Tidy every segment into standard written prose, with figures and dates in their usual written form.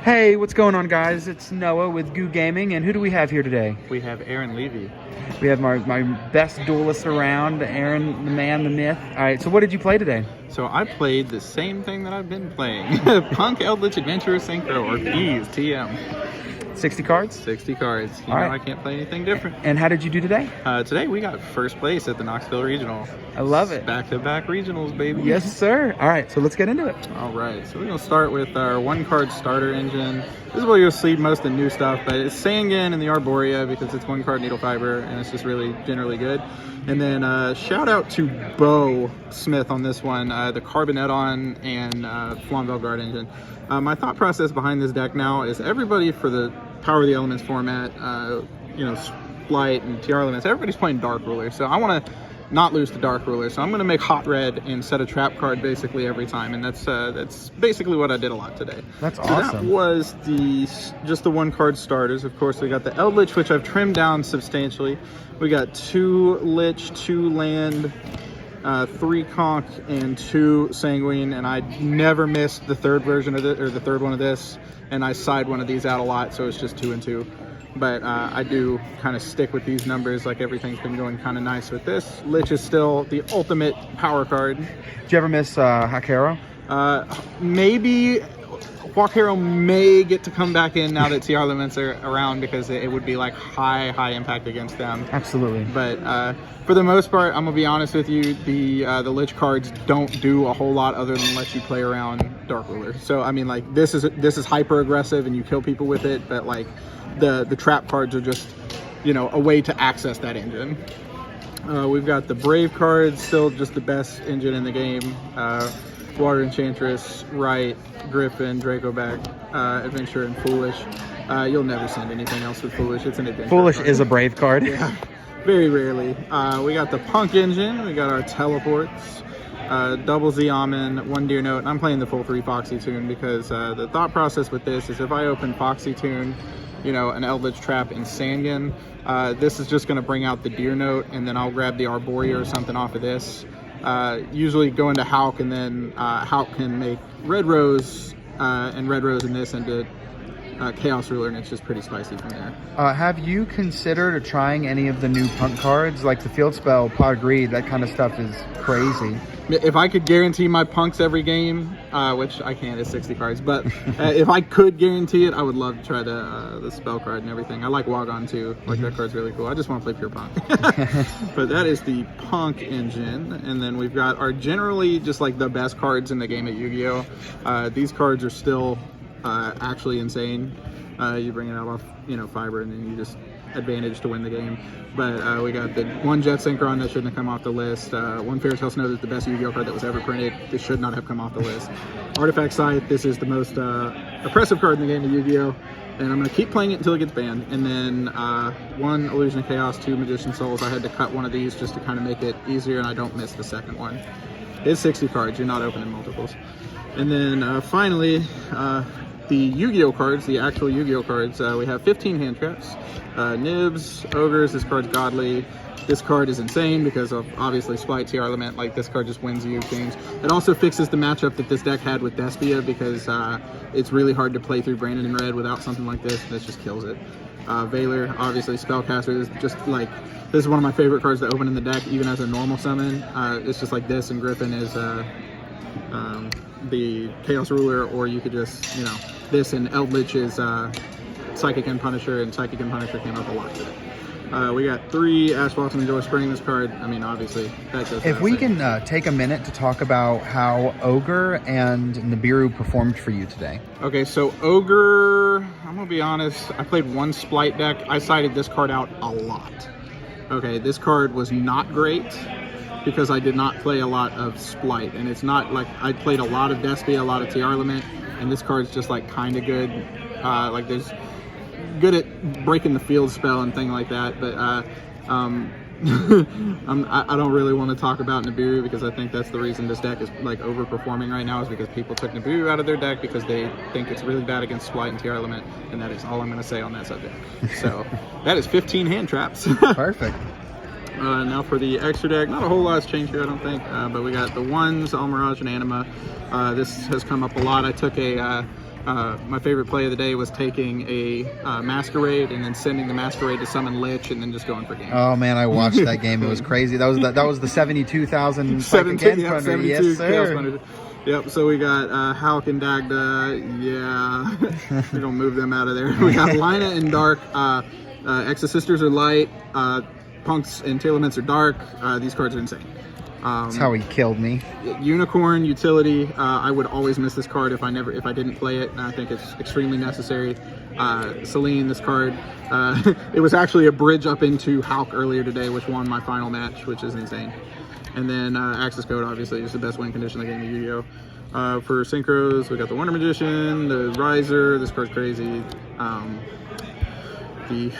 Hey, what's going on, guys? It's Noah with YuGiOh Gaming, and who do we have here today? We have Aaron Levy. We have my best duelist around, Aaron, the man, the myth. All right, so what did you play today? So I played the same thing that I've been playing. P.U.N.K Eldlich Adventurous Synchro, or P's, TM. 60 cards? 60 cards. You All know right. I can't play anything different. And how did you do today? Today we got first place at the Knoxville Regional. I love it. Back-to-back regionals, baby. Yes, sir. All right, so let's get into it. All right, so we're going to start with our one-card starter engine. This is where you'll see most of the new stuff, but it's Sangan and the Arborea because it's one-card needle fiber, and it's just really generally good. And then shout out to Bo Smith on this one, the Carbon Edon and Flamvel Guard engine. My thought process behind this deck now is everybody for the Power of the Elements format, Splight and TR Elements, everybody's playing Dark Ruler, so I want to not lose to Dark Ruler, so I'm going to make Hot Red and set a trap card basically every time, and that's basically what I did a lot today. That's awesome. So that was just the one card starters. Of course, we got the Eldlich, which I've trimmed down substantially. We got 2 Lich, 2 Land, 3 Conch, and 2 Sanguine, and I never missed the third version of it, or the third one of this, and I side one of these out a lot, so it's just 2 and 2. But I do kind of stick with these numbers, like everything's been going kind of nice with this. Lich is still the ultimate power card. Did you ever miss Hakero? Maybe Wakero may get to come back in now that TR Elements are around, because it would be like high impact against them. Absolutely. But for the most part, I'm gonna be honest with you, the Lich cards don't do a whole lot other than let you play around Dark Ruler. So I mean, like this is hyper aggressive and you kill people with it, but like the trap cards are just, a way to access that engine. We've got the Brave cards, still just the best engine in the game. Water Enchantress, Wright, Griffin, Dracoback, Adventure, and Foolish. You'll never send anything else with Foolish. It's an adventure Foolish card. is a Brave card. Yeah, very rarely. We got the P.U.N.K engine. We got our teleports. Double Z Almond, 1 Deer Note. And I'm playing the full 3 Foxy Tune because the thought process with this is if I open Foxy Tune, an Eldlich Trap and Sangan, this is just going to bring out the Deer Note, and then I'll grab the Arborea or something off of this. Usually go into Hulk, and then Hulk can make Red Rose and Red Rose in this into Chaos Ruler, and it's just pretty spicy from there. Have you considered trying any of the new P.U.N.K cards, like the Field Spell, Pot of Greed? That kind of stuff is crazy. If I could guarantee my P.U.N.Ks every game, which I can't, it's 60 cards, but if I could guarantee it, I would love to try the spell card and everything. I like Wagon too. Like that card's really cool. I just want to play pure P.U.N.K. But that is the P.U.N.K engine, and then we've got our generally just like the best cards in the game at YuGiOh. These cards are still actually insane. You bring it out off fiber, and then you just advantage to win the game. But we got the 1 Jet Synchron that shouldn't have come off the list. 1 Fairytale Snow is the best Yu-Gi-Oh card that was ever printed. This should not have come off the list. Artifact Scythe, this is the most oppressive card in the game of Yu-Gi-Oh, and I'm going to keep playing it until it gets banned. And then 1 Illusion of Chaos, 2 Magician Souls. I had to cut one of these just to kind of make it easier, and I don't miss the second one. It's 60 cards. You're not opening multiples. And then finally, the Yu-Gi-Oh cards, the actual Yu-Gi-Oh cards, we have 15 hand traps. Nibs, Ogres, this card's godly. This card is insane because of obviously Splight, TR Element. Like this card just wins you games. It also fixes the matchup that this deck had with Despia because it's really hard to play through Brandon in red without something like this. This just kills it. Valor, obviously Spellcaster is just like, this is one of my favorite cards to open in the deck even as a normal summon. It's just like this, and Griffin is the Chaos Ruler, or you could just, this and Eldlich is Psychic and Punisher, and Psychic and Punisher came up a lot today. We got 3 Ash Blossom Enjoy Spring. This card, I mean, obviously, that goes. If we can take a minute to talk about how Ogre and Nibiru performed for you today. Okay, so Ogre, I'm going to be honest, I played 1 Splight deck. I sided this card out a lot. Okay, this card was not great because I did not play a lot of Splight, and it's not like I played a lot of Despia, a lot of TR Element, and this card's just like kind of good. Like there's good at breaking the field spell and thing like that, but I don't really want to talk about Nibiru because I think that's the reason this deck is like overperforming right now, is because people took Nibiru out of their deck because they think it's really bad against Splight and TR Element, and that is all I'm going to say on that subject. So that is 15 hand traps. Perfect. Now for the extra deck, not a whole lot's changed here, I don't think, but we got the 1s, Almirage and Anima. This has come up a lot. I took a My favorite play of the day was taking a Masquerade and then sending the Masquerade to summon Lich and then just going for game. Oh man, I watched that game. It was crazy. That was the 72,000 72, yes, sir. Yep, so we got Hulk and Dagda. Yeah, we're gonna move them out of there. We got Lina and Dark. Exa Sisters are light. Punks and Tailorments are dark. These cards are insane. That's how he killed me. Unicorn utility. I would always miss this card if I didn't play it, and I think it's extremely necessary. Celine, this card. It was actually a bridge up into Hulk earlier today, which won my final match, which is insane. And then Access Code, obviously, is the best win condition in the game of Yu-Gi-Oh! For Synchros, we got the Wonder Magician, the Riser. This card's crazy. The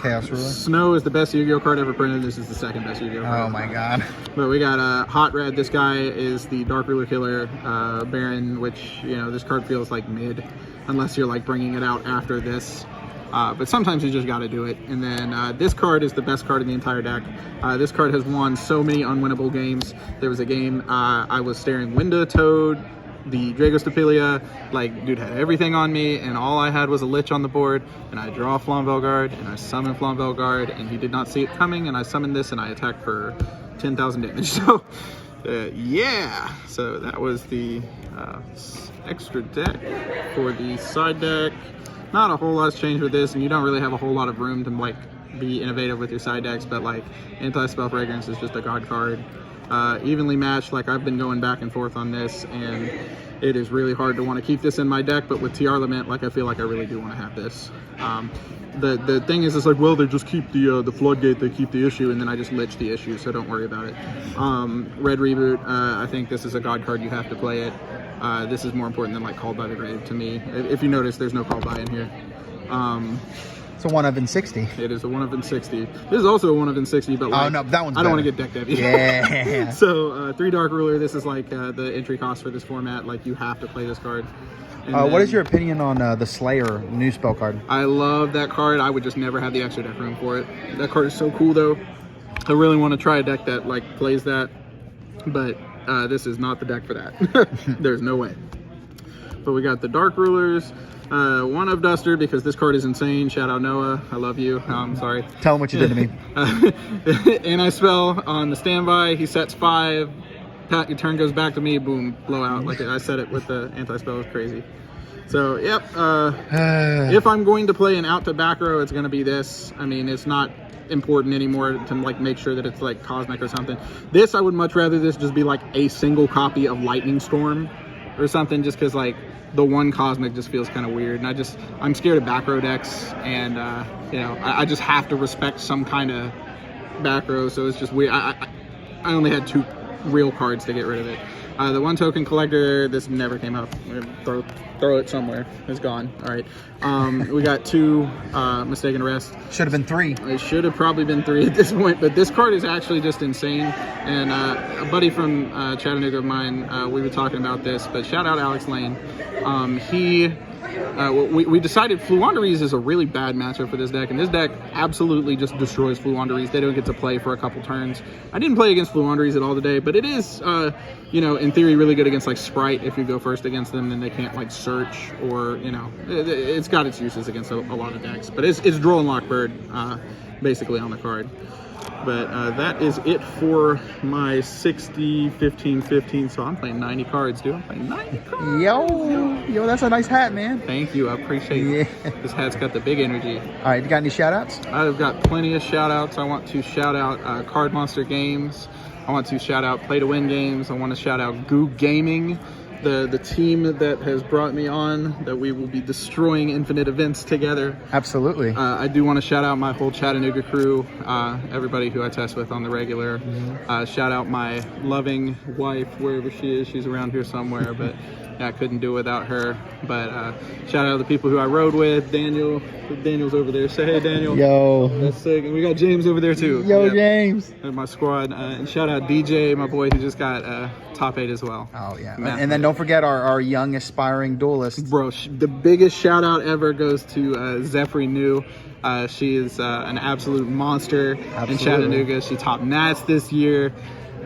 Chaos Ruler. Snow is the best Yu-Gi-Oh! Card ever printed. This is the second best Yu-Gi-Oh! card. Oh my god. But we got Hot Red. This guy is the Dark Ruler Killer Baron, which, you know, this card feels like mid, unless you're like bringing it out after this. But sometimes you just got to do it. And then this card is the best card in the entire deck. This card has won so many unwinnable games. There was a game I was staring Winda Toad, the Dragostapelia, like, dude had everything on me, and all I had was a Lich on the board, and I draw Flamvel Guard, and I summon Flamvel Guard, and he did not see it coming, and I summoned this, and I attacked for 10,000 damage. So, yeah. So that was the extra deck. For the side deck, not a whole lot's changed with this, and you don't really have a whole lot of room to, like, be innovative with your side decks, but, like, Anti-Spell Fragrance is just a god card. Evenly matched, like, I've been going back and forth on this, and it is really hard to want to keep this in my deck, but with TR Lament, like, I feel like I really do want to have this. The thing is, it's like, well, they just keep the floodgate, they keep the issue, and then I just lich the issue, so don't worry about it. Red Reboot, I think this is a god card, you have to play it. This is more important than, like, Called by the Grave to me. If you notice, there's no Called by in here. It's a 1 of in 60. It is a 1 of in 60. This is also a 1 of in 60, but, like, oh no, that one's I don't want better. to get deck heavy. Yeah. So 3 Dark Ruler. This is like the entry cost for this format. Like, you have to play this card. What is your opinion on the Slayer new spell card? I love that card. I would just never have the extra deck room for it. That card is so cool, though. I really want to try a deck that, like, plays that, but this is not the deck for that. There's no way. But we got the Dark Rulers. 1 of Duster, because this card is insane. Shout out Noah, I love you. I'm sorry. Tell him what you did to me. Anti-spell on the standby. He sets 5. Pat, your turn goes back to me. Boom, blowout. Like I said it with the anti-spell. It was crazy. So, yep. If I'm going to play an out to back row, it's going to be this. I mean, it's not important anymore to, like, make sure that it's like Cosmic or something. This, I would much rather this just be like a single copy of Lightning Storm or something, just because, like, the one Cosmic just feels kind of weird, and I'm scared of back row decks, and you know, I just have to respect some kind of back row, so it's just weird. I only had 2 real cards to get rid of it. The 1 token collector, this never came up. Throw it somewhere. It's gone. All right. We got 2 Mistaken Arrest. Should have been 3. It should have probably been 3 at this point, but this card is actually just insane. And a buddy from Chattanooga of mine, we were talking about this, but shout out Alex Lane. We decided Fluandereeze is a really bad matchup for this deck, and this deck absolutely just destroys Fluandereeze. They don't get to play for a couple turns. I didn't play against Fluandereeze at all today, but it is, you know, in theory, really good against, like, Sprite. If you go first against them, then they can't, like, search, or, you know, it's got its uses against a lot of decks. But it's Droll and Lockbird, basically, on the card. But that is it for my 60, 15, 15. So I'm playing 90 cards, dude. I'm playing 90 cards. Yo, that's a nice hat, man. Thank you. I appreciate it. This hat's got the big energy. All right, you got any shout outs? I've got plenty of shout outs. I want to shout out Card Monster Games. I want to shout out Play to Win Games. I want to shout out Goo Gaming, the team that has brought me on, that we will be destroying infinite events together. Absolutely. I do want to shout out my whole Chattanooga crew, everybody who I test with on the regular. Shout out my loving wife, wherever she is. She's around here somewhere, but I couldn't do it without her. But shout out to the people who I rode with. Daniel's over there. Say hey, Daniel. Yo. That's sick. And we got James over there too. Yo, yep. James. And my squad. And shout out DJ, my boy, who just got top 8 as well. Oh yeah. And then don't forget our young aspiring duelist. Bro, the biggest shout out ever goes to Zephyr New. She is an absolute monster in Chattanooga. She topped Nats this year.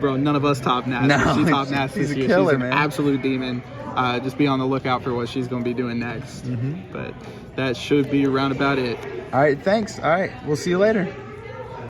Bro, none of us top Nats. No, she topped Nats this year. Killer, she's an man. absolute demon. just be on the lookout for what she's going to be doing next. But that should be around about it. All right, thanks. All right, we'll see you later.